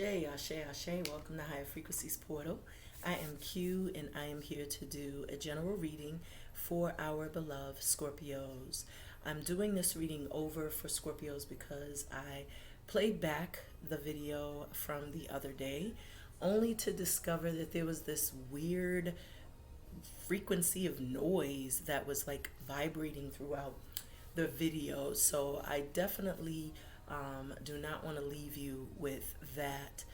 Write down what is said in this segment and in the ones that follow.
Ashe. Welcome to Higher Frequencies Portal. I am Q, and I am here to do a general reading for our beloved Scorpios. I'm doing this reading over for Scorpios because I played back the video from the other day, only to discover that there was this weird frequency of noise that was like vibrating throughout the video. So I definitely do not want to leave you with that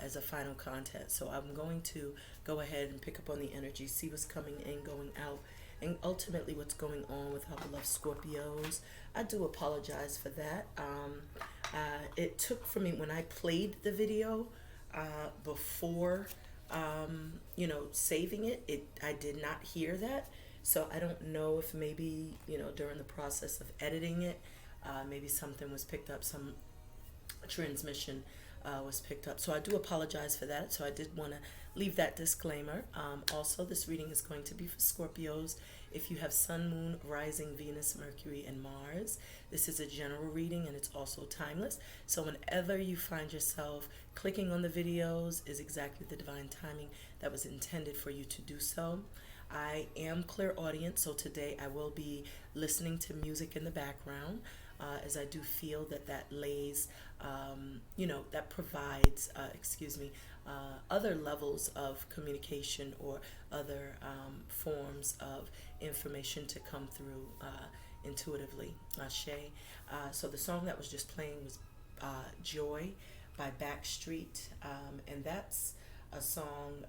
as a final content. So I'm going to go ahead and pick up on the energy, see what's coming in, going out, and ultimately what's going on with our beloved Scorpios. I do apologize for that. It took for me, when I played the video before saving it, I did not hear that. So I don't know if maybe, during the process of editing it, maybe something was picked up, some transmission was picked up. So I do apologize for that. So I did want to leave that disclaimer. Also, this reading is going to be for Scorpios. If you have Sun, Moon, Rising, Venus, Mercury, and Mars, this is a general reading and it's also timeless. So whenever you find yourself clicking on the videos is exactly the divine timing that was intended for you to do so. I am clairaudient, so today I will be listening to music in the background, as I do feel that lays, that provides, other levels of communication or other forms of information to come through intuitively. Ashe. So the song that was just playing was Joy by Backstreet, and that's a song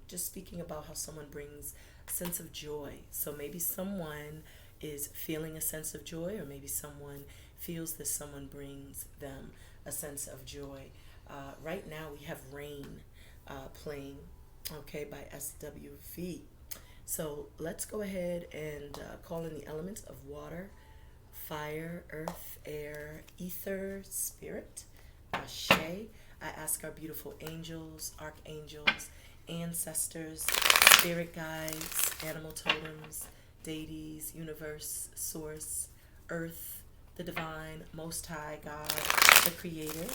just speaking about how someone brings a sense of joy. So maybe someone is feeling a sense of joy, or maybe someone feels that someone brings them a sense of joy. Right now we have Rain playing, okay, by SWV. So let's go ahead and call in the elements of water, fire, earth, air, ether, spirit. Ashe. I ask our beautiful angels, archangels, ancestors, spirit guides, animal totems, deities, universe, source, earth, the divine, most high, God, the creator,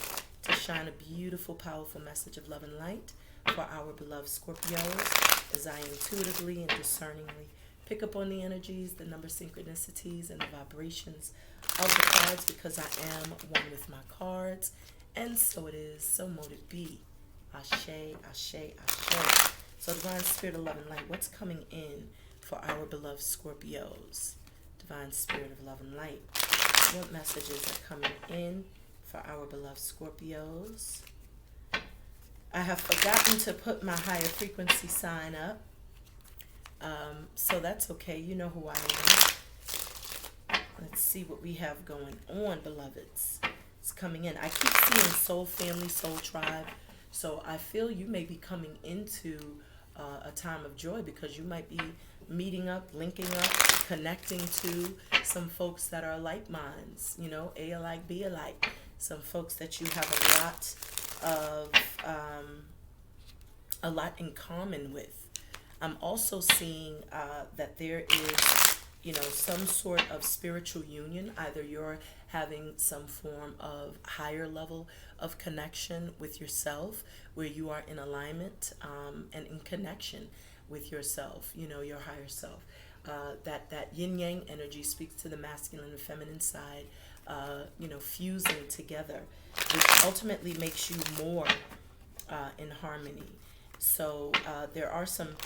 to shine a beautiful, powerful message of love and light for our beloved Scorpios, as I intuitively and discerningly pick up on the energies, the number synchronicities, and the vibrations of the cards, because I am one with my cards. And so it is, so mote it be. Ashe, ashe, ashe. So divine spirit of love and light, what's coming in for our beloved Scorpios? Divine spirit of love and light, what messages are coming in for our beloved Scorpios? I have forgotten to put my higher frequency sign up. So that's okay. You know who I am. Let's see what we have going on, beloveds. It's coming in. I keep seeing soul family, soul tribe. So I feel you may be coming into a time of joy, because you might be meeting up, linking up, connecting to some folks that are like minds, A alike, B alike. Some folks that you have a lot in common with. I'm also seeing that there is, some sort of spiritual union. Either you're having some form of higher level of connection with yourself, where you are in alignment and in connection with yourself, your higher self. That yin-yang energy speaks to the masculine and feminine side, fusing together, which ultimately makes you more in harmony. So there are some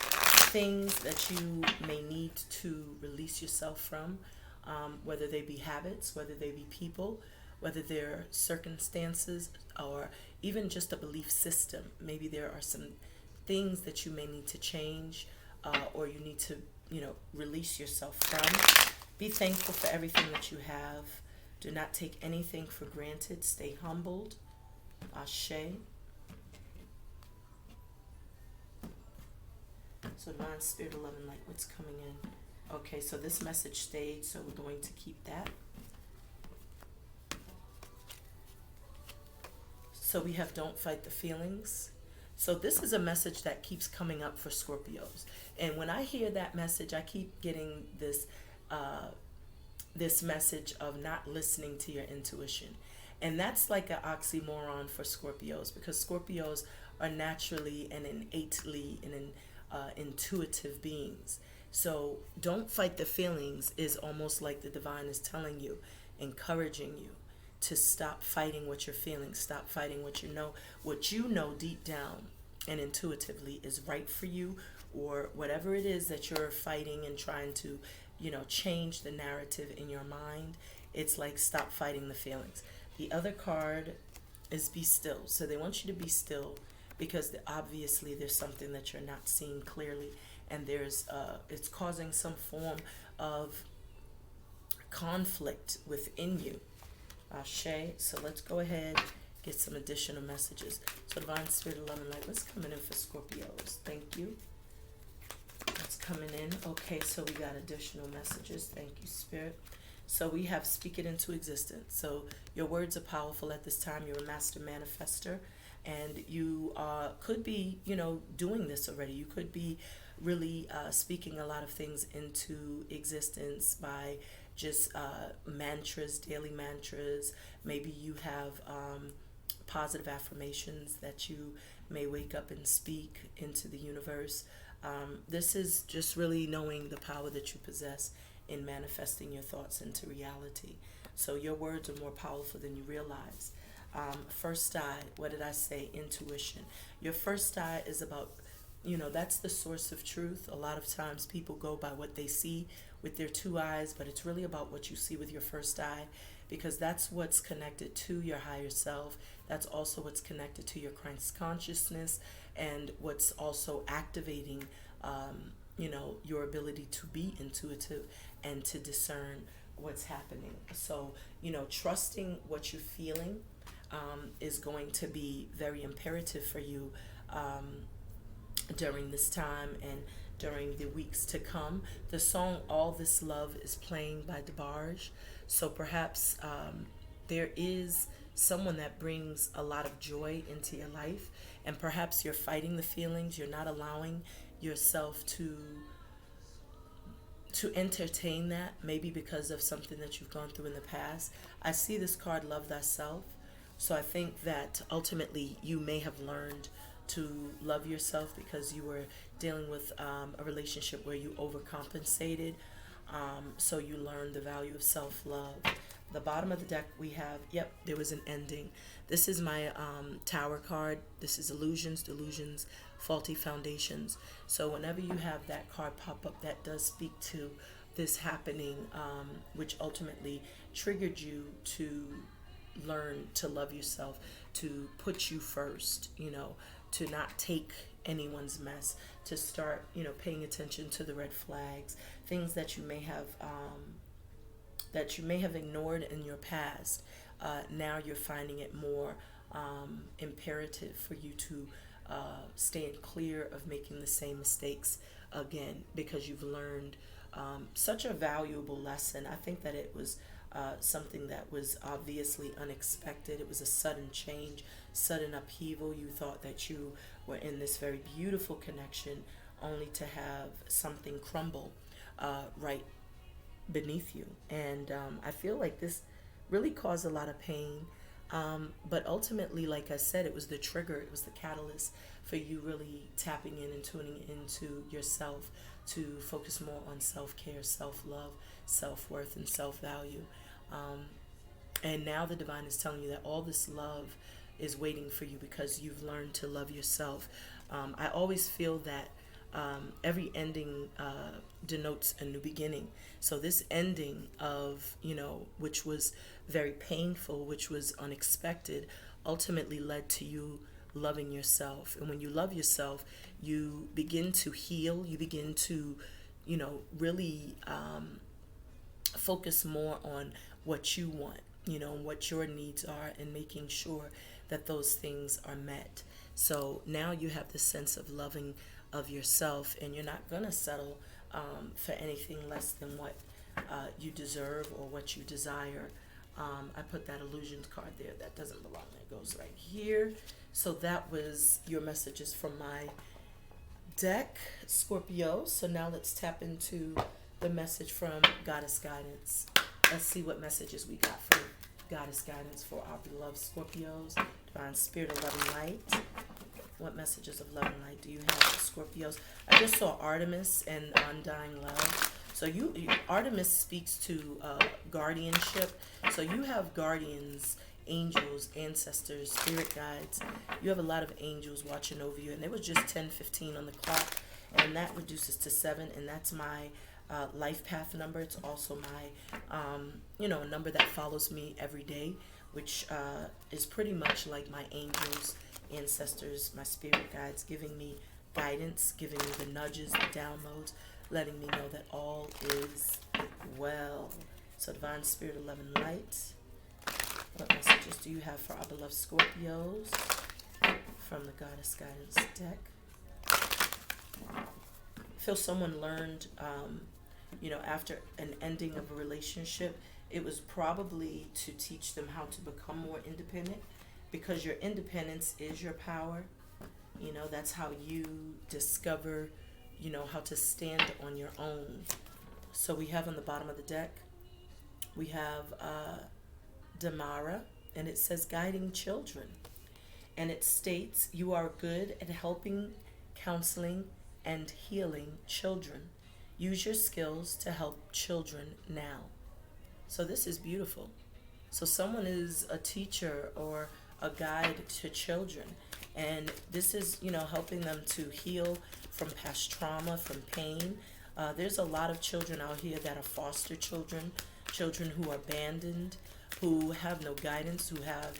things that you may need to release yourself from, whether they be habits, whether they be people, whether they're circumstances, or even just a belief system. Maybe there are some things that you may need to change, or you need to, release yourself from. Be thankful for everything that you have. Do not take anything for granted. Stay humbled. Ashe. So divine spirit of love and light, what's coming in? Okay, so this message stayed, so we're going to keep that. So we have don't fight the feelings. So this is a message that keeps coming up for Scorpios. And when I hear that message, I keep getting this this message of not listening to your intuition. And that's like an oxymoron for Scorpios, because Scorpios are naturally and innately and intuitive beings. So don't fight the feelings is almost like the divine is telling you, encouraging you to stop fighting what you're feeling, stop fighting what you know deep down and intuitively is right for you, or whatever it is that you're fighting and trying to, change the narrative in your mind. It's like stop fighting the feelings. The other card is be still. So they want you to be still because obviously there's something that you're not seeing clearly, and it's causing some form of conflict within you. Ashe. So let's go ahead, get some additional messages. So divine spirit of love and light, what's coming in for Scorpios? Thank you. What's coming in? Okay, so we got additional messages. Thank you, spirit. So we have speak it into existence. So your words are powerful at this time. You're a master manifester, and you could be, doing this already. You could be really speaking a lot of things into existence by just mantras, daily mantras. Maybe you have positive affirmations that you may wake up and speak into the universe. This is just really knowing the power that you possess in manifesting your thoughts into reality. So your words are more powerful than you realize. First eye, what did I say? Intuition. Your first eye is about, that's the source of truth. A lot of times people go by what they see with their two eyes, but it's really about what you see with your first eye, because that's what's connected to your higher self. That's also what's connected to your Christ consciousness, and what's also activating your ability to be intuitive and to discern what's happening. So, trusting what you're feeling is going to be very imperative for you during this time and during the weeks to come. The song All This Love is playing by DeBarge. So perhaps there is someone that brings a lot of joy into your life, and perhaps you're fighting the feelings. You're not allowing yourself to entertain that, maybe because of something that you've gone through in the past. I see this card, Love Thyself. So I think that ultimately you may have learned to love yourself because you were dealing with a relationship where you overcompensated. So you learned the value of self-love. The bottom of the deck we have, there was an ending. This is my Tower card. This is illusions, delusions, faulty foundations. So whenever you have that card pop up, that does speak to this happening, which ultimately triggered you to learn to love yourself, to put you first, to not take anyone's mess, to start, paying attention to the red flags, things that you may have ignored in your past. Now you're finding it more imperative for you to stand clear of making the same mistakes again, because you've learned such a valuable lesson. I think that it was something that was obviously unexpected. It was a sudden change, sudden upheaval. You thought that you were in this very beautiful connection, only to have something crumble right beneath you. And I feel like this really caused a lot of pain. But ultimately, like I said, it was the trigger, it was the catalyst for you really tapping in and tuning into yourself to focus more on self-care, self-love, self-worth, and self-value. And now the divine is telling you that all this love is waiting for you because you've learned to love yourself. I always feel that every ending denotes a new beginning. So this ending of, which was very painful, which was unexpected, ultimately led to you loving yourself. And when you love yourself, you begin to heal. You begin to, really focus more on what you want, what your needs are, and making sure that those things are met. So now you have this sense of loving of yourself, and you're not going to settle for anything less than what you deserve or what you desire. I put that illusions card there. That doesn't belong there. It goes right here. So that was your messages from my deck, Scorpio. So now let's tap into the message from Goddess Guidance. Let's see what messages we got for you. Goddess guidance for our beloved Scorpios. Divine Spirit of Love and Light. What messages of love and light do you have for Scorpios? I just saw Artemis and Undying Love. So Artemis speaks to guardianship. So you have guardians, angels, ancestors, spirit guides. You have a lot of angels watching over you. And it was just 10:15 on the clock. And that reduces to 7. And that's my life path number. It's also my, a number that follows me every day, which is pretty much like my angels, ancestors, my spirit guides, giving me guidance, giving me the nudges, the downloads, letting me know that all is well. So Divine Spirit of Love and Light, what messages do you have for our beloved Scorpios from the Goddess Guidance deck? I feel someone learned, after an ending of a relationship, it was probably to teach them how to become more independent, because your independence is your power. That's how you discover, how to stand on your own. So we have on the bottom of the deck, we have Damara, and it says guiding children. And it states, you are good at helping, counseling, and healing children. Use your skills to help children now. So this is beautiful. So someone is a teacher or a guide to children, and this is helping them to heal from past trauma, from pain. There's a lot of children out here that are foster children, children who are abandoned, who have no guidance, who have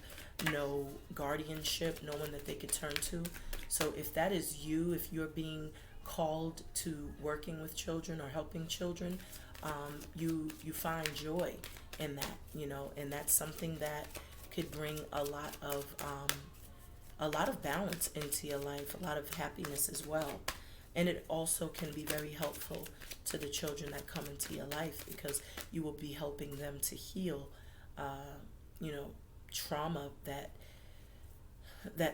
no guardianship, no one that they could turn to. So if that is you, if you're being called to working with children or helping children, you find joy in that, and that's something that could bring a lot of balance into your life, a lot of happiness as well. And it also can be very helpful to the children that come into your life, because you will be helping them to heal, trauma that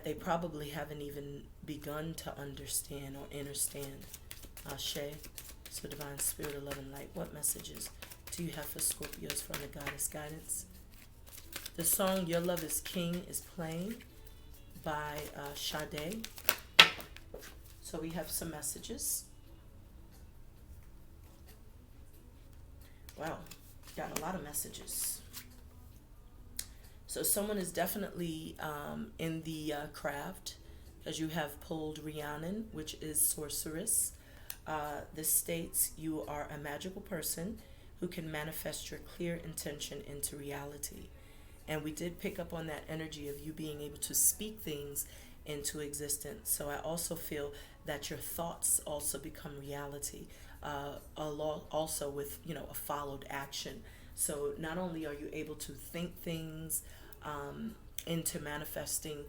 they probably haven't even begun to understand or understand. Ashe. So Divine Spirit of Love and Light, what messages do you have for Scorpios from the Goddess Guidance? The song Your Love is King is playing by Sade. So we have some messages. Wow, got a lot of messages. So someone is definitely in the craft, because you have pulled Rhiannon, which is sorceress. This states you are a magical person who can manifest your clear intention into reality. And we did pick up on that energy of you being able to speak things into existence. So I also feel that your thoughts also become reality, also with, a followed action. So not only are you able to think things into manifesting,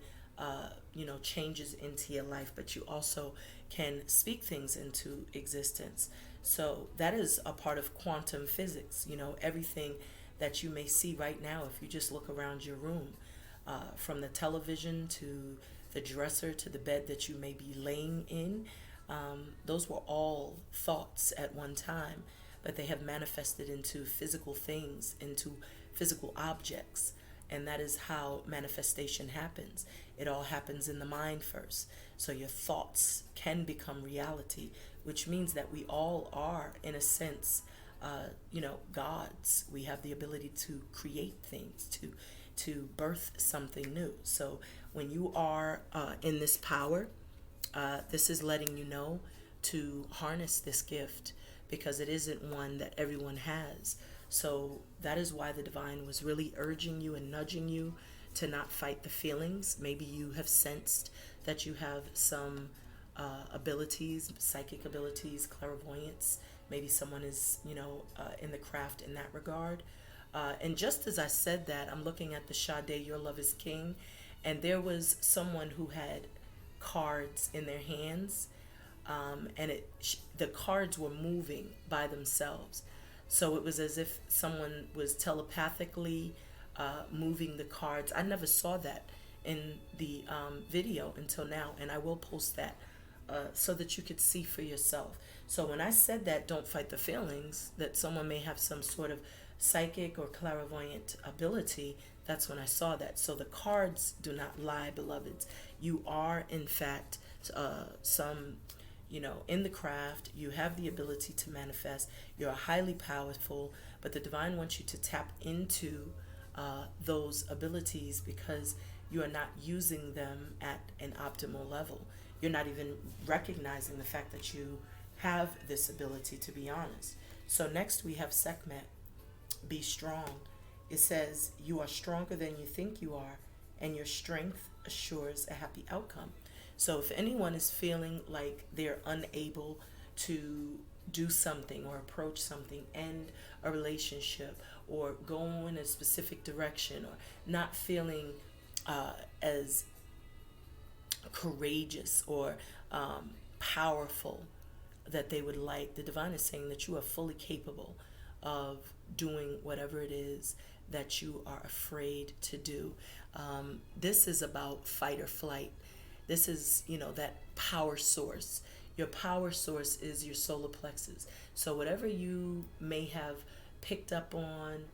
changes into your life, but you also can speak things into existence. So that is a part of quantum physics. Everything that you may see right now, if you just look around your room, from the television to the dresser to the bed that you may be laying in, those were all thoughts at one time, but they have manifested into physical things, into physical objects. And that is how manifestation happens. It all happens in the mind first. So your thoughts can become reality, which means that we all are, in a sense, gods. We have the ability to create things, to birth something new. So when you are in this power, this is letting you know to harness this gift, because it isn't one that everyone has. So that is why the divine was really urging you and nudging you to not fight the feelings. Maybe you have sensed that you have some abilities, psychic abilities, clairvoyance. Maybe someone is, in the craft in that regard. And just as I said that, I'm looking at the Sade, Your Love is King, and there was someone who had cards in their hands, and the cards were moving by themselves. So it was as if someone was telepathically moving the cards. I never saw that in the video until now, and I will post that so that you could see for yourself. So when I said that, don't fight the feelings, that someone may have some sort of psychic or clairvoyant ability, That's when I saw that. So the cards do not lie, beloveds. You are, in fact, some, in the craft. You have the ability to manifest. You're highly powerful, but the divine wants you to tap into those abilities because you are not using them at an optimal level. You're not even recognizing the fact that you have this ability, to be honest. So next we have Sekhmet, be strong. It says, you are stronger than you think you are, and your strength assures a happy outcome. So if anyone is feeling like they're unable to do something or approach something, end a relationship, or go in a specific direction, or not feeling as courageous or powerful that they would like, the divine is saying that you are fully capable of doing whatever it is that you are afraid to do. This is about fight or flight. This is, that power source. Your power source is your solar plexus. So whatever you may have picked up on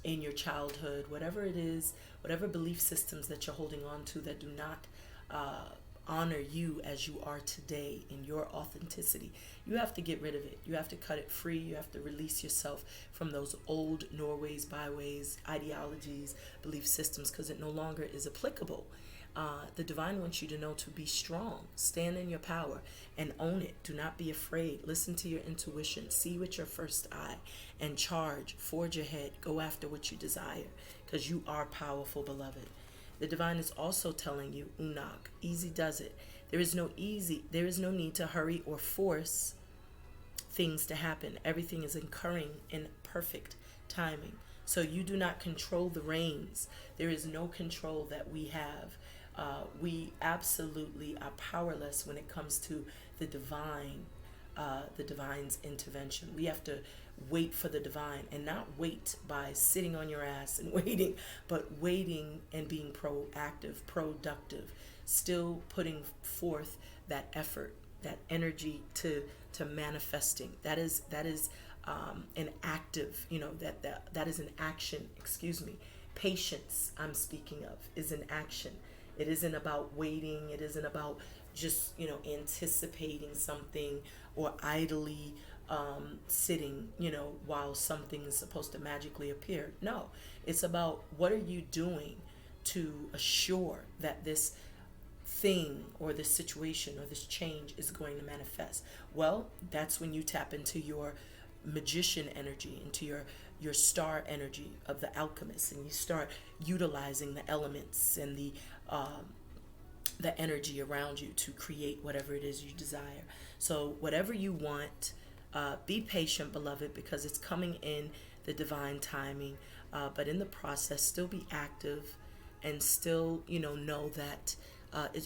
in your childhood, whatever it is, whatever belief systems that you're holding on to that do not honor you as you are today in your authenticity, you have to get rid of it. You have to cut it free. You have to release yourself from those old Norways, byways, ideologies, belief systems, because it no longer is applicable. The divine wants you to know to be strong, stand in your power, and own it. Do not be afraid. Listen to your intuition. See with your first eye, and charge, forge ahead, go after what you desire, because you are powerful, beloved. The divine is also telling you, Unak, easy does it. There is no need to hurry or force things to happen. Everything is occurring in perfect timing. So you do not control the reins. There is no control that we have. We absolutely are powerless when it comes to the divine's intervention. We have to wait for the divine, and not wait by sitting on your ass and waiting, but waiting and being proactive, productive, still putting forth that effort, that energy to manifesting. That is an active, that is an action. Patience, I'm speaking of, is an action. It isn't about waiting. It isn't about just anticipating something or idly sitting while something is supposed to magically appear. No, it's about what are you doing to assure that this thing or this situation or this change is going to manifest. Well, that's when you tap into your magician energy, into your star energy of the alchemist, and you start utilizing the elements and the energy around you to create whatever it is you desire. So whatever you want, be patient, beloved, because it's coming in the divine timing, but in the process still be active and still know that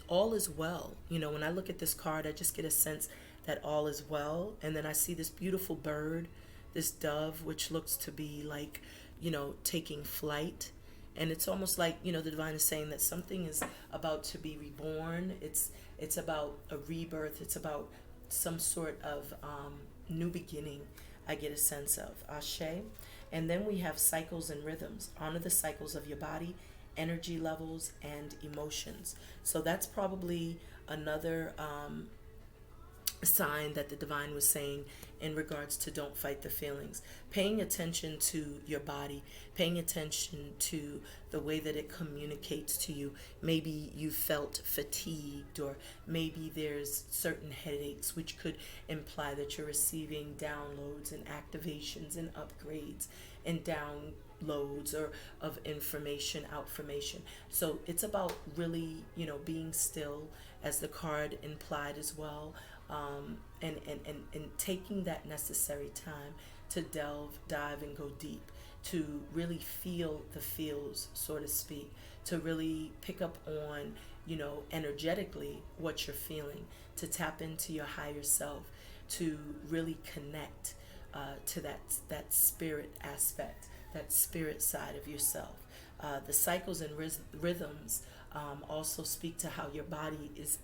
all is well. When I look at this card, I just get a sense that all is well. And then I see this beautiful bird, this dove, which looks to be like taking flight. And it's almost like the divine is saying that something is about to be reborn. It's about a rebirth. It's about some sort of new beginning, I get a sense of. Ashe. And then we have cycles and rhythms. Honor the cycles of your body, energy levels, and emotions. So that's probably another sign that the divine was saying in regards to don't fight the feelings. Paying attention to your body, paying attention to the way that it communicates to you. Maybe you felt fatigued, or maybe there's certain headaches, which could imply that you're receiving downloads and activations and upgrades and downloads or of information, outformation. So it's about really, being still, as the card implied as well. And taking that necessary time to dive and go deep, to really feel the feels, so to speak, to really pick up on, energetically what you're feeling, to tap into your higher self, to really connect to that spirit aspect, that spirit side of yourself. The cycles and rhythms also speak to how your body is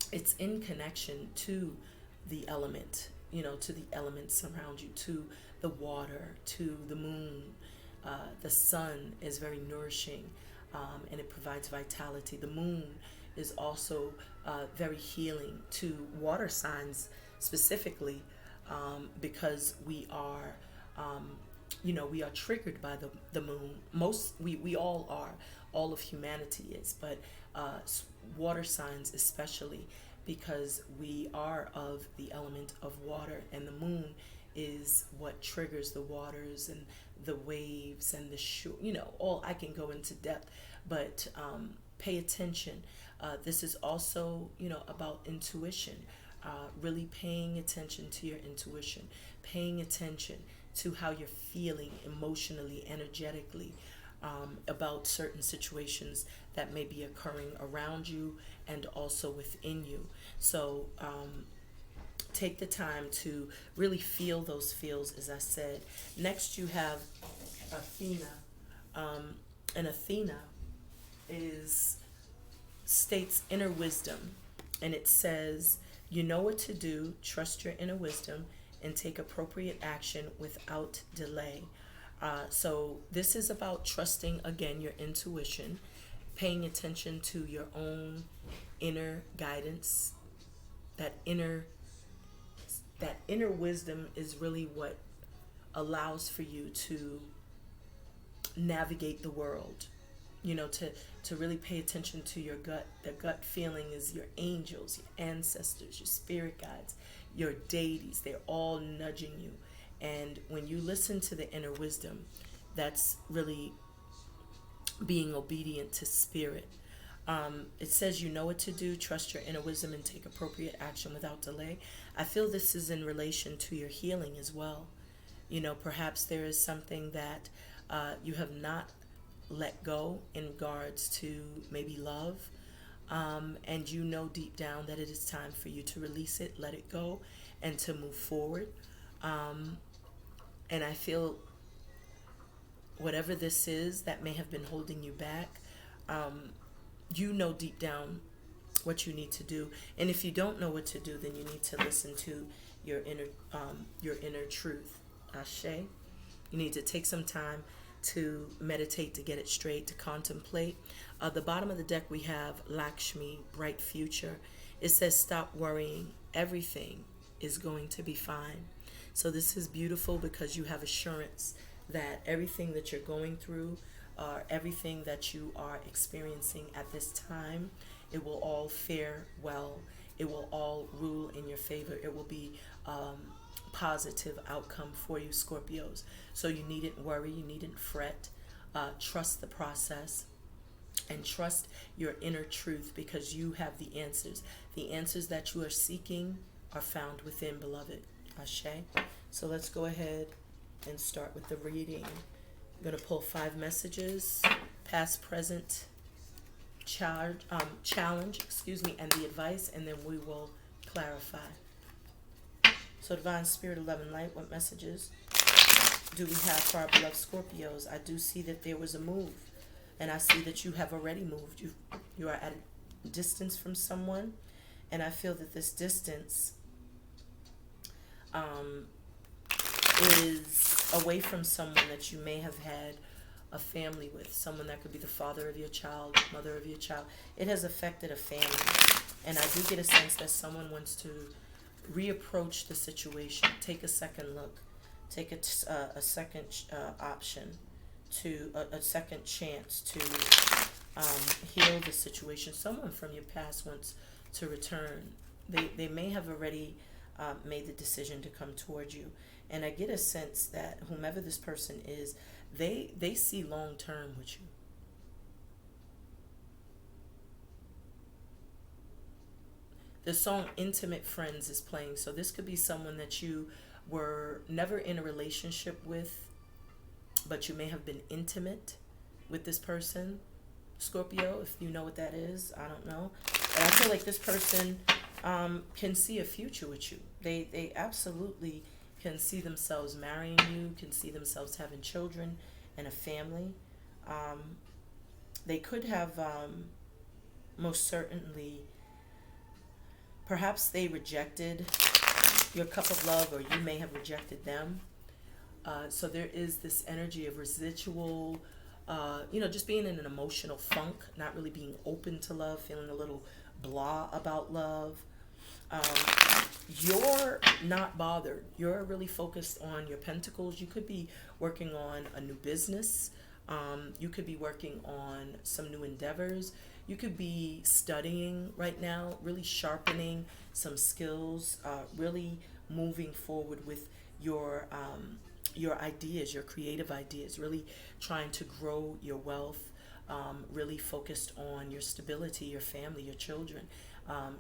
it's in connection to the element, to the elements around you, to the water, to the moon, The sun is very nourishing, and it provides vitality. The moon is also very healing to water signs specifically, because we are, we are triggered by the moon. We all are, all of humanity is, but water signs especially, because we are of the element of water, and the moon is what triggers the waters and the waves and the shore. All I can go into depth, but pay attention. This is also, about intuition, really paying attention to your intuition, paying attention to how you're feeling emotionally, energetically, about certain situations that may be occurring around you and also within you. So take the time to really feel those feels, as I said. Next, you have Athena, and Athena states inner wisdom, and it says, you know what to do, trust your inner wisdom, and take appropriate action without delay. So this is about trusting, again, your intuition, paying attention to your own inner guidance. That inner wisdom is really what allows for you to navigate the world, to really pay attention to your gut. The gut feeling is your angels, your ancestors, your spirit guides, your deities. They're all nudging you. And when you listen to the inner wisdom, that's really being obedient to spirit. It says, you know what to do, trust your inner wisdom, and take appropriate action without delay. I feel this is in relation to your healing as well. Perhaps there is something that you have not let go in regards to maybe love, and deep down that it is time for you to release it, let it go, and to move forward. And I feel whatever this is that may have been holding you back, deep down what you need to do. And if you don't know what to do, then you need to listen to your inner truth. Ashe. You need to take some time to meditate, to get it straight, to contemplate. The bottom of the deck we have Lakshmi, bright future. It says, stop worrying. Everything is going to be fine. So this is beautiful because you have assurance that everything that you're going through, everything that you are experiencing at this time, it will all fare well. It will all rule in your favor. It will be positive outcome for you, Scorpios. So you needn't worry. You needn't fret. Trust the process and trust your inner truth, because you have the answers. The answers that you are seeking are found within, beloved. Ashe. So let's go ahead and start with the reading. I'm going to pull 5 messages, past, present, challenge, and the advice, and then we will clarify. So Divine Spirit, 11 Light, what messages do we have for our beloved Scorpios? I do see that there was a move, and I see that you have already moved. You are at a distance from someone, and I feel that this distance is away from someone that you may have had a family with, someone that could be the father of your child, mother of your child. It has affected a family, and I do get a sense that someone wants to reapproach the situation, take a second look, take a second option, to a second chance to heal the situation. Someone from your past wants to return. They may have already made the decision to come towards you. And I get a sense that whomever this person is, they see long term with you. The song Intimate Friends is playing. So this could be someone that you were never in a relationship with, but you may have been intimate with this person. Scorpio, if you know what that is, I don't know. But I feel like this person can see a future with you. They absolutely can see themselves marrying you, can see themselves having children and a family. They could have most certainly, perhaps they rejected your cup of love, or you may have rejected them. So there is this energy of residual, just being in an emotional funk, not really being open to love, feeling a little blah about love. Um, you're not bothered. You're really focused on your pentacles. You could be working on a new business. You could be working on some new endeavors. You could be studying right now, really sharpening some skills, really moving forward with your ideas, your creative ideas, really trying to grow your wealth, really focused on your stability, your family, your children.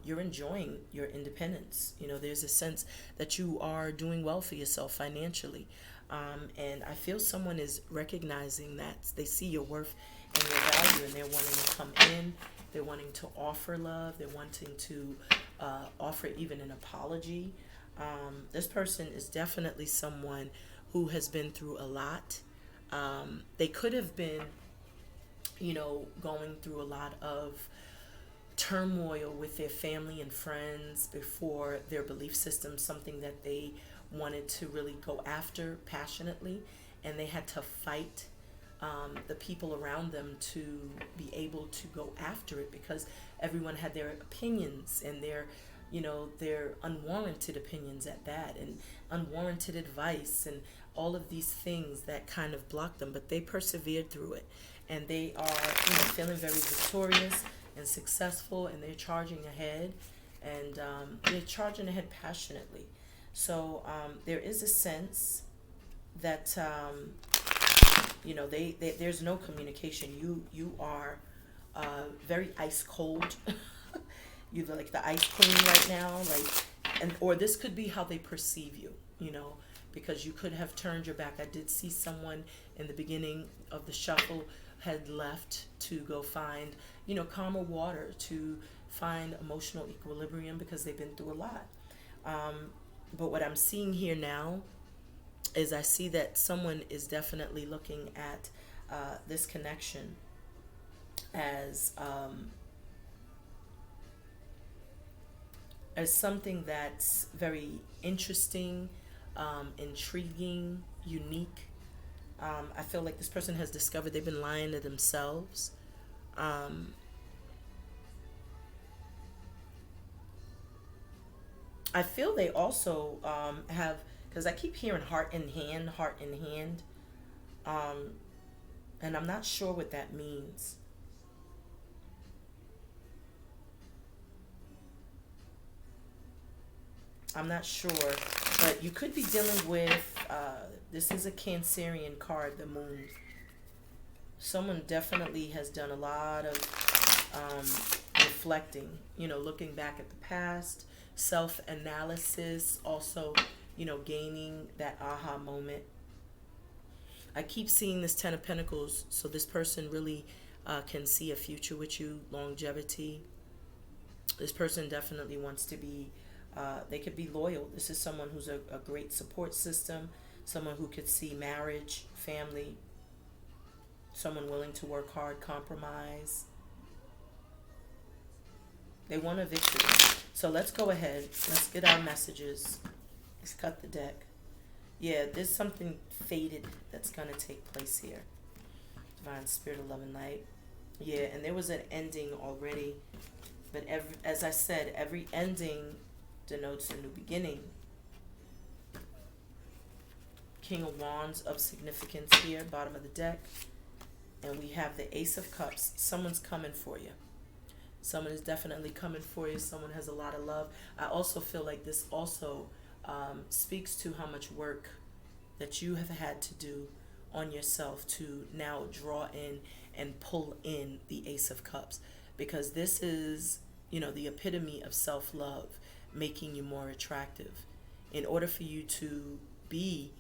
You're enjoying your independence. There's a sense that you are doing well for yourself financially. And I feel someone is recognizing that. They see your worth and your value, and they're wanting to come in. They're wanting to offer love. They're wanting to offer even an apology. This person is definitely someone who has been through a lot. They could have been, going through a lot of turmoil with their family and friends before their belief system, something that they wanted to really go after passionately, and they had to fight the people around them to be able to go after it, because everyone had their opinions and their unwarranted opinions at that, and unwarranted advice, and all of these things that kind of blocked them. But they persevered through it, and they are feeling very victorious and successful, and they're charging ahead, and they're charging ahead passionately. So there is a sense that there's no communication. You are very ice cold. You're like the ice queen right now, or this could be how they perceive you. Because you could have turned your back. I did see someone in the beginning of the shuffle had left to go find calmer water, to find emotional equilibrium, because they've been through a lot. But what I'm seeing here now is I see that someone is definitely looking at this connection as something that's very interesting, intriguing, unique. I feel like this person has discovered they've been lying to themselves. I feel they also have, because I keep hearing heart in hand, and I'm not sure what that means. I'm not sure, but you could be dealing with, this is a Cancerian card, the Moon. Someone definitely has done a lot of reflecting, looking back at the past, self-analysis, also, gaining that aha moment. I keep seeing this Ten of Pentacles, so this person really can see a future with you, longevity. This person definitely wants to be, they could be loyal. This is someone who's a great support system, someone who could see marriage, family, someone willing to work hard, compromise. They want a victory. So let's go ahead. Let's get our messages. Let's cut the deck. Yeah, there's something fated that's going to take place here. Divine Spirit of Love and Light. Yeah, and there was an ending already. But as I said, every ending denotes a new beginning. King of Wands of significance here, bottom of the deck. And we have the Ace of Cups. Someone's coming for you. Someone is definitely coming for you. Someone has a lot of love. I also feel like this also speaks to how much work that you have had to do on yourself to now draw in and pull in the Ace of Cups. Because this is, the epitome of self-love, making you more attractive. In order for you to be,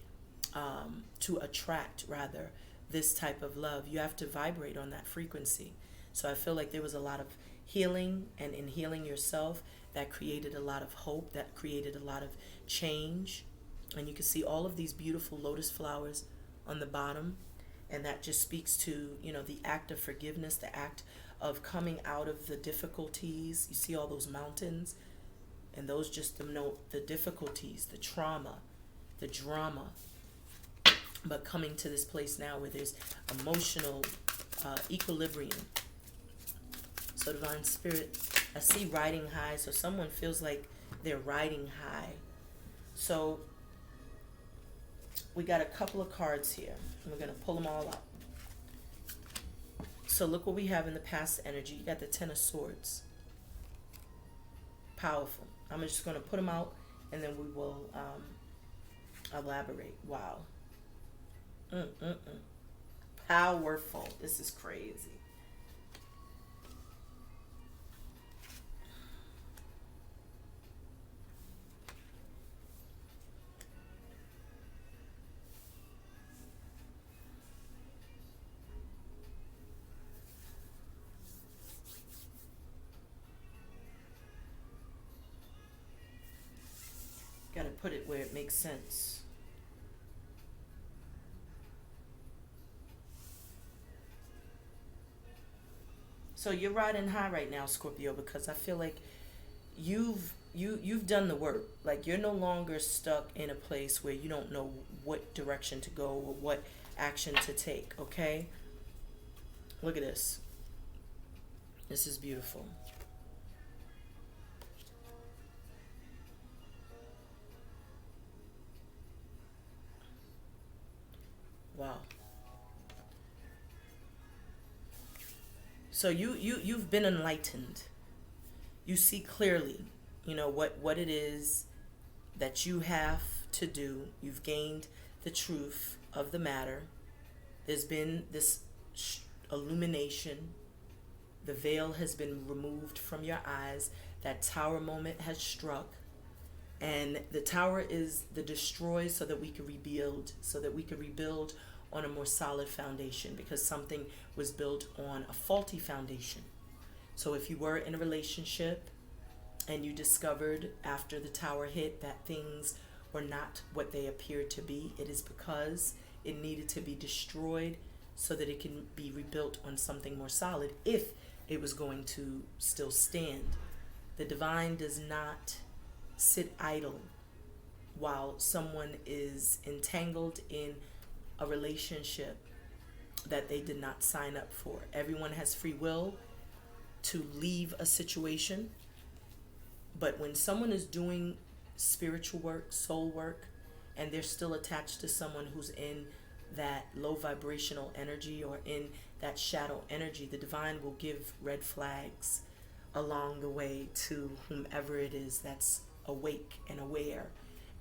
to attract, rather, this type of love, you have to vibrate on that frequency. So I feel like there was a lot of healing, and in healing yourself, that created a lot of hope, that created a lot of change. And you can see all of these beautiful lotus flowers on the bottom, and that just speaks to, the act of forgiveness, the act of coming out of the difficulties. You see all those mountains, and those just denote the difficulties, the trauma, the drama. but coming to this place now where there's emotional equilibrium. So Divine Spirit, I see riding high. So someone feels like they're riding high. So we got a couple of cards here. And we're going to pull them all out. So look what we have in the past energy. You got the Ten of Swords. Powerful. I'm just going to put them out and then we will elaborate. Wow. Powerful. This is crazy. Got to put it where it makes sense. So you're riding high right now, Scorpio, because I feel like you've done the work. Like you're no longer stuck in a place where you don't know what direction to go or what action to take, okay? Look at this. This is beautiful. Wow. So you've been enlightened. You see clearly, you know, what it is that you have to do. You've gained the truth of the matter. There's been this illumination. The veil has been removed from your eyes. That tower moment has struck. And the tower is the destroy so that we can rebuild, on a more solid foundation, because something was built on a faulty foundation. So if you were in a relationship and you discovered after the tower hit that things were not what they appeared to be, it is because it needed to be destroyed so that it can be rebuilt on something more solid if it was going to still stand. The divine does not sit idle while someone is entangled in a relationship that they did not sign up for. Everyone has free will to leave a situation, but when someone is doing spiritual work, soul work, and they're still attached to someone who's in that low vibrational energy or in that shadow energy, the divine will give red flags along the way to whomever it is that's awake and aware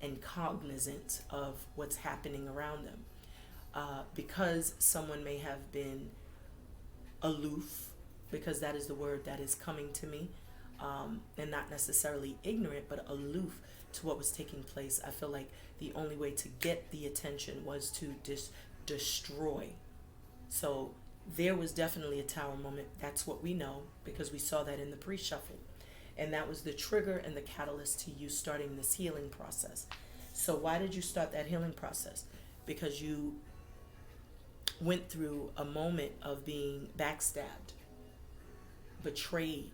and cognizant of what's happening around them. Because someone may have been aloof, because that is the word that is coming to me, and not necessarily ignorant, but aloof to what was taking place. I feel like the only way to get the attention was to destroy. So there was definitely a tower moment. That's what we know, because we saw that in the pre-shuffle. And that was the trigger and the catalyst to you starting this healing process. So why did you start that healing process? Because you went through a moment of being backstabbed, betrayed,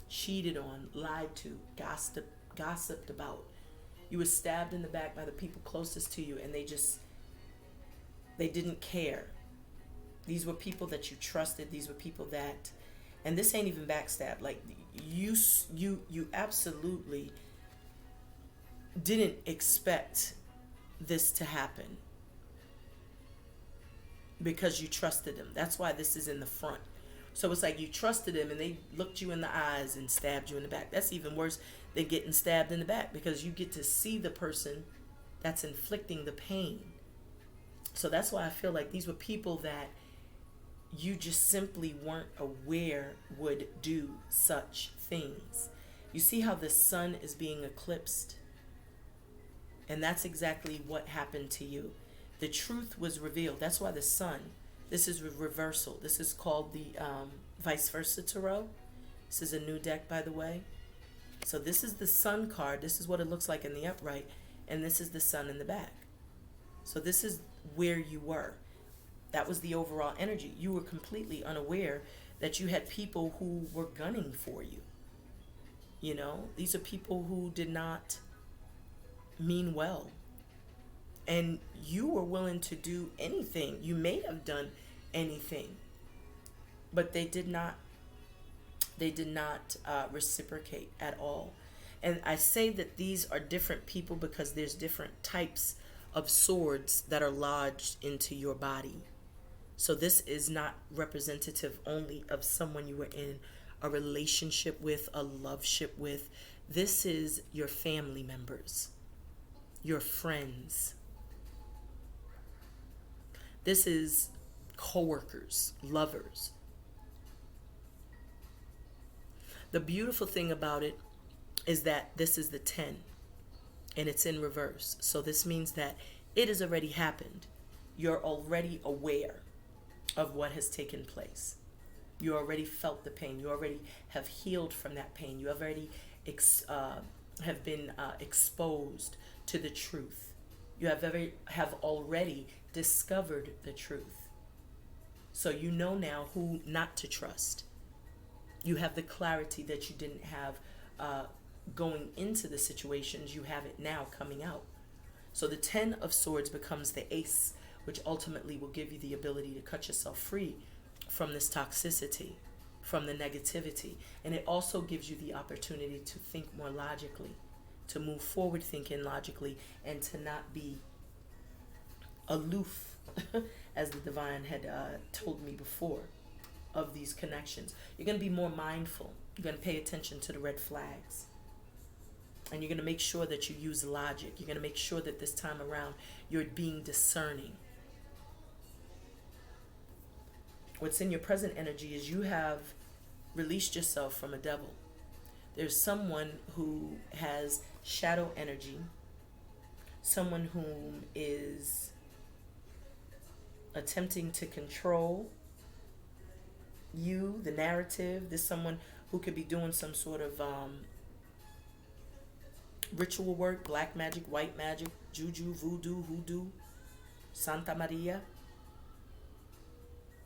cheated on, lied to, gossiped about. You were stabbed in the back by the people closest to you, and they didn't care. These were people that you trusted. These were people that, and this ain't even backstab. Like you absolutely didn't expect this to happen, because you trusted them. That's why this is in the front. So it's like you trusted them and they looked you in the eyes and stabbed you in the back. That's even worse than getting stabbed in the back, because you get to see the person that's inflicting the pain. So that's why I feel like these were people that you just simply weren't aware would do such things. You see how the sun is being eclipsed? And that's exactly what happened to you. The truth was revealed. That's why the sun, this is reversal. This is called the vice versa tarot. This is a new deck, by the way. So this is the sun card. This is what it looks like in the upright. And this is the sun in the back. So this is where you were. That was the overall energy. You were completely unaware that you had people who were gunning for you. You know, these are people who did not mean well. And you were willing to do anything. You may have done anything, but they did not reciprocate at all. And I say that these are different people because there's different types of swords that are lodged into your body. So this is not representative only of someone you were in a relationship with, a loveship with. This is your family members, your friends. This is coworkers, lovers. The beautiful thing about it is that this is the 10 and it's in reverse. So this means that it has already happened. You're already aware of what has taken place. You already felt the pain. You already have healed from that pain. You already have been exposed to the truth. You have already discovered the truth. So you know now who not to trust. You have the clarity that you didn't have going into the situations. You have it now coming out. So the 10 of Swords becomes the Ace, which ultimately will give you the ability to cut yourself free from this toxicity, from the negativity. And it also gives you the opportunity to think more logically, to move forward thinking logically, and to not be aloof, as the divine had told me before, of these connections. You're going to be more mindful. You're going to pay attention to the red flags. And you're going to make sure that you use logic. You're going to make sure that this time around you're being discerning. What's in your present energy is you have released yourself from a devil. There's someone who has shadow energy, someone whom is attempting to control you, the narrative. There's someone who could be doing some sort of ritual work, black magic, white magic, juju, voodoo, hoodoo, Santa Maria.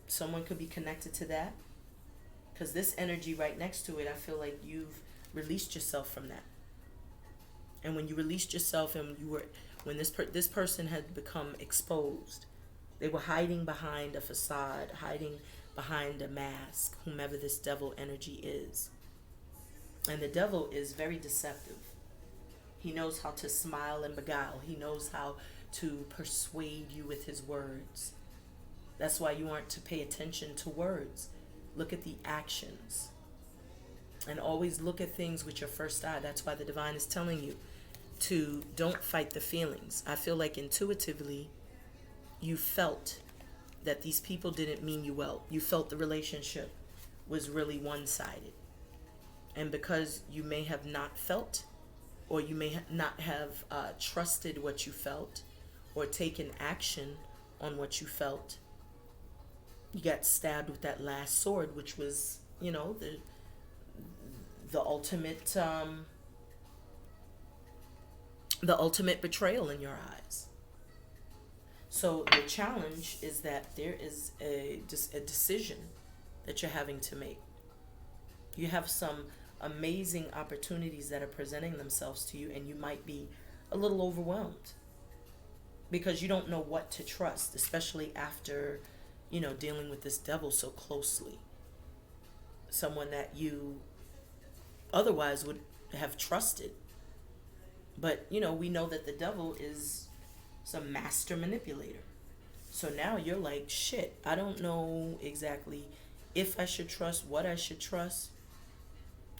Someone could be connected to that, because this energy right next to it, I feel like you've released yourself from that. And when you released yourself, and when this person had become exposed, they were hiding behind a facade, hiding behind a mask, whomever this devil energy is. And the devil is very deceptive. He knows how to smile and beguile. He knows how to persuade you with his words. That's why you aren't to pay attention to words. Look at the actions. And always look at things with your first eye. That's why the divine is telling you to don't fight the feelings. I feel like intuitively you felt that these people didn't mean you well. You felt the relationship was really one-sided. And because you may have not felt, or you may not have trusted what you felt, or taken action on what you felt, you got stabbed with that last sword, which was, the ultimate betrayal in your eyes. So the challenge is that there is a decision that you're having to make. You have some amazing opportunities that are presenting themselves to you, and you might be a little overwhelmed because you don't know what to trust, especially after, dealing with this devil so closely. Someone that you otherwise would have trusted. But, we know that the devil is some master manipulator. So now you're like, shit, I don't know exactly if I should trust, what I should trust.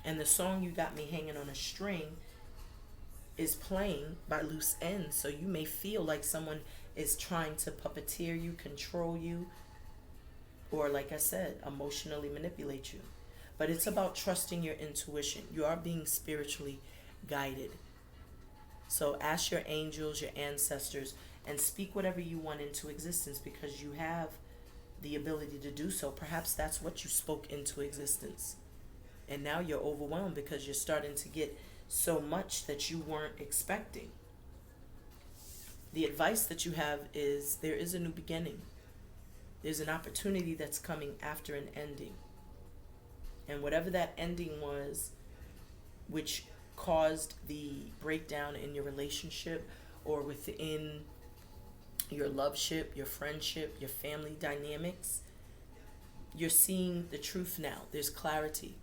And the song You Got Me Hanging on a String is playing by loose ends. So you may feel like someone is trying to puppeteer you, control you, or, like I said, emotionally manipulate you. But it's about trusting your intuition. You are being spiritually guided. So ask your angels, your ancestors, and speak whatever you want into existence, because you have the ability to do so. Perhaps that's what you spoke into existence. And now you're overwhelmed because you're starting to get so much that you weren't expecting. The advice that you have is there is a new beginning. There's an opportunity that's coming after an ending. And whatever that ending was, which caused the breakdown in your relationship or within your loveship, your friendship, your family dynamics. You're seeing the truth now. There's clarity.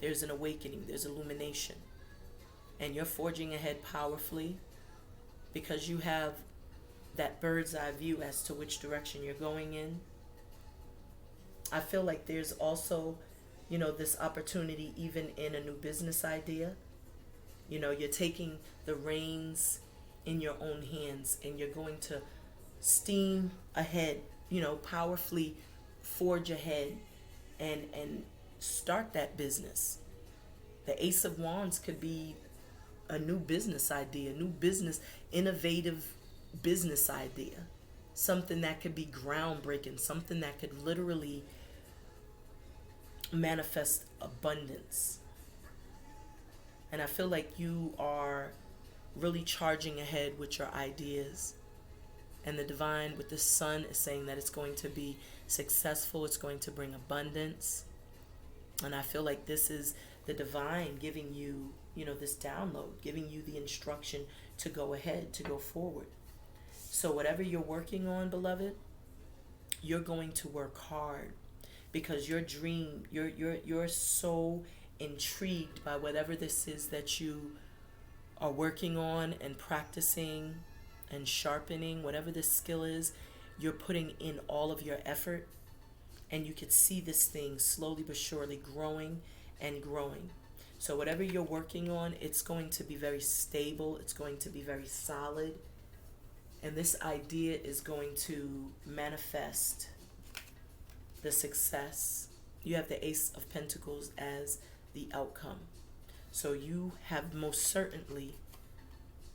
There's an awakening. There's illumination. And you're forging ahead powerfully because you have that bird's eye view as to which direction you're going in. I feel like there's also, this opportunity even in a new business idea. You're taking the reins in your own hands and you're going to steam ahead, powerfully forge ahead and start that business. The Ace of Wands could be a new business idea, new business, innovative business idea. Something that could be groundbreaking, something that could literally manifest abundance. And I feel like you are really charging ahead with your ideas. And the divine with the sun is saying that it's going to be successful. It's going to bring abundance. And I feel like this is the divine giving you, this download, giving you the instruction to go ahead, to go forward. So whatever you're working on, beloved, you're going to work hard because your dream, you're so intrigued by whatever this is that you are working on and practicing and sharpening, whatever this skill is, you're putting in all of your effort, and you could see this thing slowly but surely growing and growing. So whatever you're working on, it's going to be very stable, it's going to be very solid, and this idea is going to manifest the success. You have the Ace of Pentacles as the outcome. So you have most certainly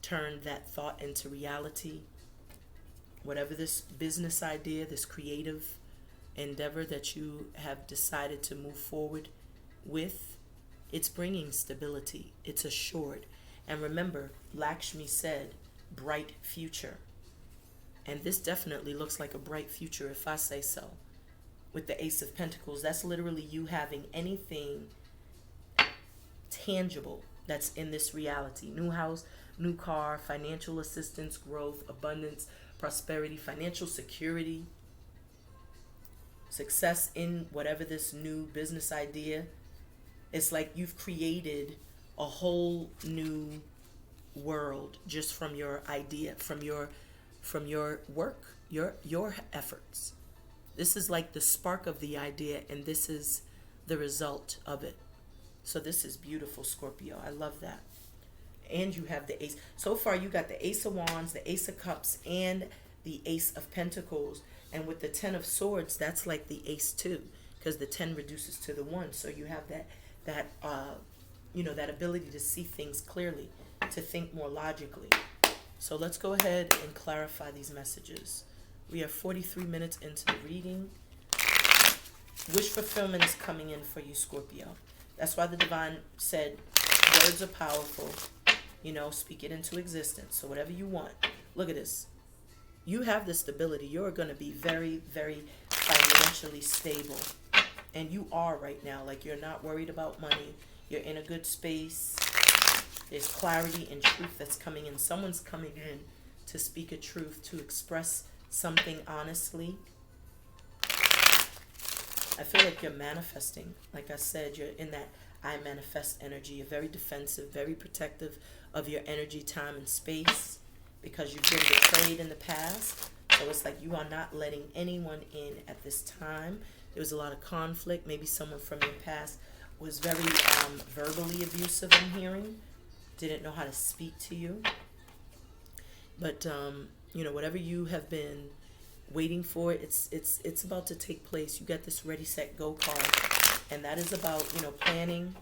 turned that thought into reality. Whatever this business idea, this creative endeavor that you have decided to move forward with, it's bringing stability. It's assured. And remember, Lakshmi said, bright future. And this definitely looks like a bright future if I say so. With the Ace of Pentacles, that's literally you having anything tangible that's in this reality. New house, new car, financial assistance, growth, abundance, prosperity, financial security, success in whatever this new business idea. It's like you've created a whole new world just from your idea, from your work, your efforts. This is like the spark of the idea, and this is the result of it. So this is beautiful, Scorpio. I love that. And you have the Ace. So far, you got the Ace of Wands, the Ace of Cups, and the Ace of Pentacles. And with the 10 of Swords, that's like the Ace too, because the 10 reduces to the 1. So you have that ability to see things clearly, to think more logically. So let's go ahead and clarify these messages. We are 43 minutes into the reading. Wish fulfillment is coming in for you, Scorpio. That's why the divine said words are powerful. Speak it into existence. So whatever you want. Look at this. You have the stability. You're going to be very, very financially stable. And you are right now. Like, you're not worried about money. You're in a good space. There's clarity and truth that's coming in. Someone's coming in to speak a truth, to express something honestly. I feel like you're manifesting. Like I said, you're in that I manifest energy. You're very defensive, very protective of your energy, time, and space because you've been betrayed in the past. So it's like you are not letting anyone in at this time. There was a lot of conflict. Maybe someone from your past was very verbally abusive, I'm hearing. Didn't know how to speak to you. But, whatever you have been waiting for, it's about to take place. You got this ready, set, go card. And that is about, planning,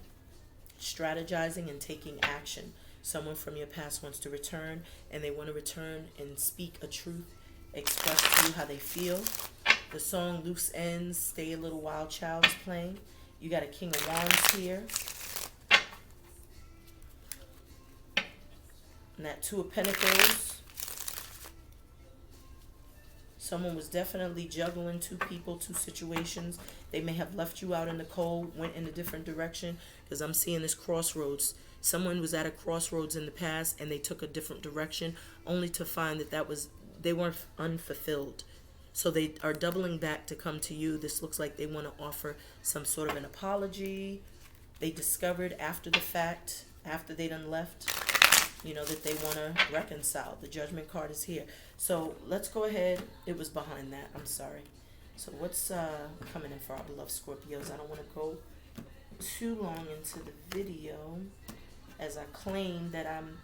strategizing, and taking action. Someone from your past wants to return, and they want to return and speak a truth, express to you how they feel. The song Loose Ends, Stay a Little While Child is playing. You got a King of Wands here. And that Two of Pentacles. Someone was definitely juggling two people, two situations. They may have left you out in the cold, went in a different direction, because I'm seeing this crossroads. Someone was at a crossroads in the past and they took a different direction, only to find that they weren't unfulfilled. So they are doubling back to come to you. This looks like they want to offer some sort of an apology. They discovered after the fact, after they done left, that they want to reconcile. The Judgment card is here. So let's go ahead. It was behind that. I'm sorry. So what's coming in for our beloved Scorpios? I don't want to go too long into the video, as I claim that I'm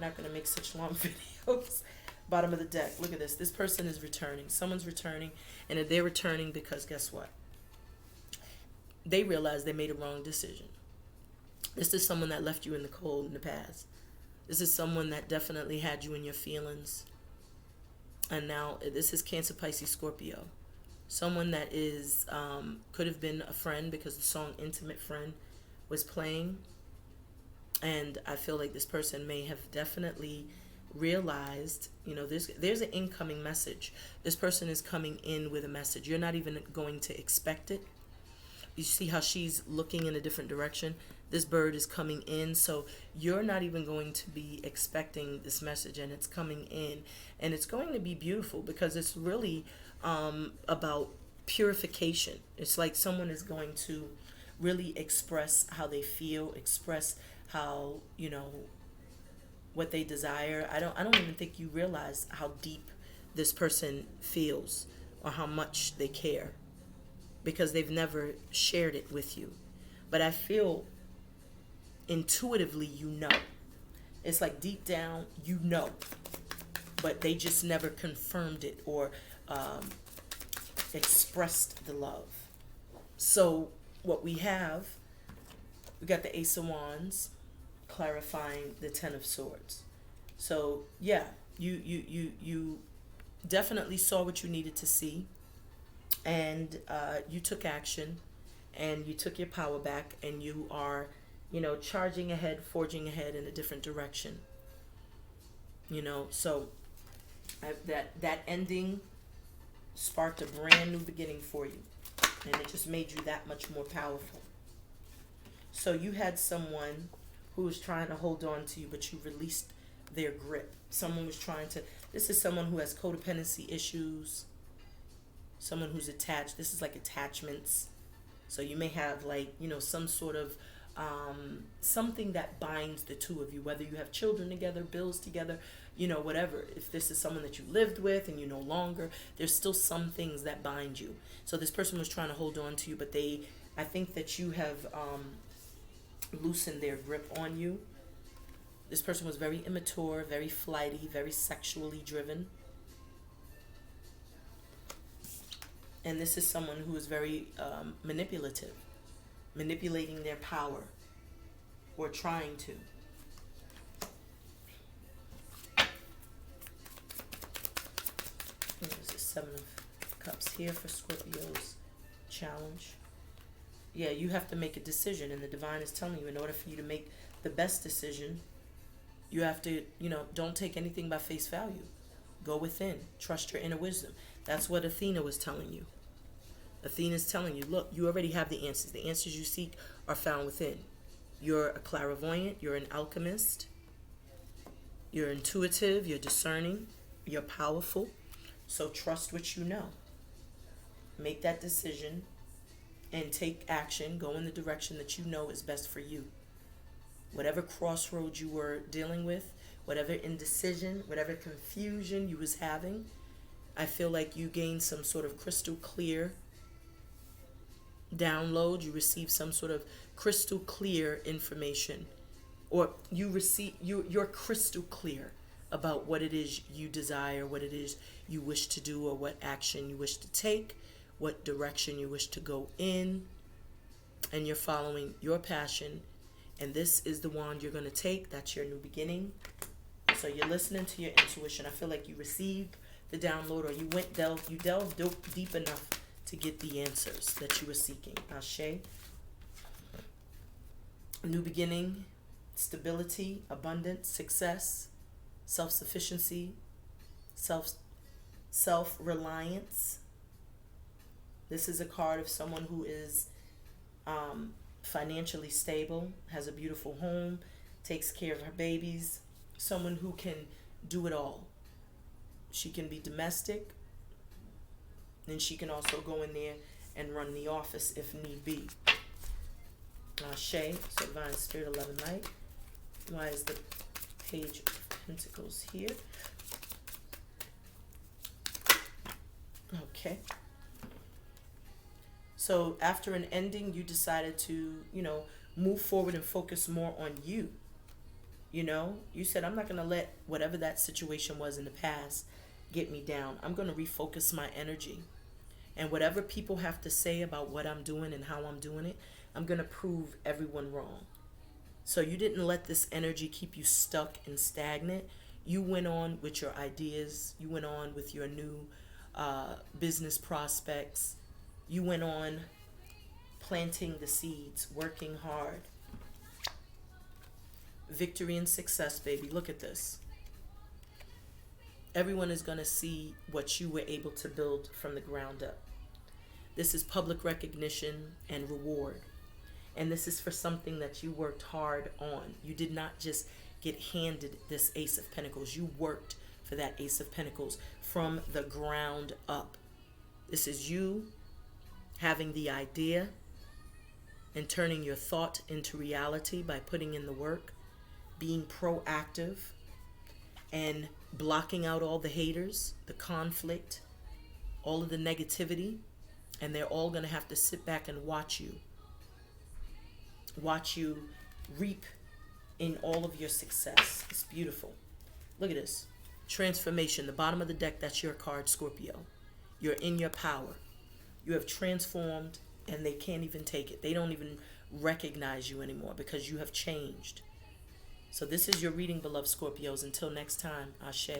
not going to make such long videos. Bottom of the deck. Look at this. This person is returning. Someone's returning. And if they're returning because guess what? They realize they made a wrong decision. This is someone that left you in the cold in the past. This is someone that definitely had you in your feelings. And now this is Cancer, Pisces, Scorpio. Someone that is could have been a friend because the song Intimate Friend was playing. And I feel like this person may have definitely realized, there's an incoming message. This person is coming in with a message. You're not even going to expect it. You see how she's looking in a different direction? This bird is coming in, so you're not even going to be expecting this message, and it's coming in. And it's going to be beautiful because it's really about purification. It's like someone is going to really express how they feel, express how, what they desire. I don't even think you realize how deep this person feels or how much they care, because they've never shared it with you. But I feel intuitively it's like deep down but they just never confirmed it or expressed the love. So what we got the Ace of Wands clarifying the Ten of Swords. So yeah, you definitely saw what you needed to see, and you took action, and you took your power back, and you are charging ahead, forging ahead in a different direction. So that ending sparked a brand new beginning for you, and it just made you that much more powerful. So you had someone who was trying to hold on to you, but you released their grip. Someone was this is someone who has codependency issues, someone who's attached. This is like attachments. So you may have some sort of something that binds the two of you, whether you have children together, bills together, whatever. If this is someone that you lived with and you no longer, there's still some things that bind you. So this person was trying to hold on to you, but I think that you have loosened their grip on you. This person was very immature, very flighty, very sexually driven. And this is someone who is very manipulative, manipulating their power, or trying to. There's the Seven of Cups here for Scorpio's challenge. Yeah, you have to make a decision, and the divine is telling you, in order for you to make the best decision, you have to, don't take anything by face value. Go within. Trust your inner wisdom. That's what Athena was telling you. Athena's telling you, look, you already have the answers. The answers you seek are found within. You're a clairvoyant. You're an alchemist. You're intuitive. You're discerning. You're powerful. So trust what you know. Make that decision and take action. Go in the direction that you know is best for you. Whatever crossroads you were dealing with, whatever indecision, whatever confusion you was having, I feel like you gained some sort of crystal clear download. You received some sort of crystal clear information, or you're crystal clear about what it is you desire, what it is you wish to do, or what action you wish to take, what direction you wish to go in, and you're following your passion. And this is the wand you're going to take. That's your new beginning. So you're listening to your intuition. I feel like you received the download, or you delved deep enough to get the answers that you were seeking. Ashe. New beginning, stability, abundance, success, self-sufficiency, self-reliance. This is a card of someone who is financially stable, has a beautiful home, takes care of her babies, someone who can do it all. She can be domestic, and she can also go in there and run the office if need be. Shay, so Divine Spirit, 11 Light. Why is the Page of Pentacles here? Okay. So after an ending, you decided to, move forward and focus more on you. You said, I'm not going to let whatever that situation was in the past get me down. I'm going to refocus my energy. And whatever people have to say about what I'm doing and how I'm doing it, I'm going to prove everyone wrong. So you didn't let this energy keep you stuck and stagnant. You went on with your ideas. You went on with your new business prospects. You went on planting the seeds, working hard. Victory and success, baby. Look at this. Everyone is going to see what you were able to build from the ground up. This is public recognition and reward. And this is for something that you worked hard on. You did not just get handed this Ace of Pentacles. You worked for that Ace of Pentacles from the ground up. This is you having the idea and turning your thought into reality by putting in the work, being proactive, and blocking out all the haters, the conflict, all of the negativity, and they're all going to have to sit back and watch you reap in all of your success. It's beautiful. Look at this. Transformation. The bottom of the deck, that's your card, Scorpio. You're in your power. You have transformed, and they can't even take it. They don't even recognize you anymore because you have changed. So this is your reading, beloved Scorpios. Until next time, Ashe.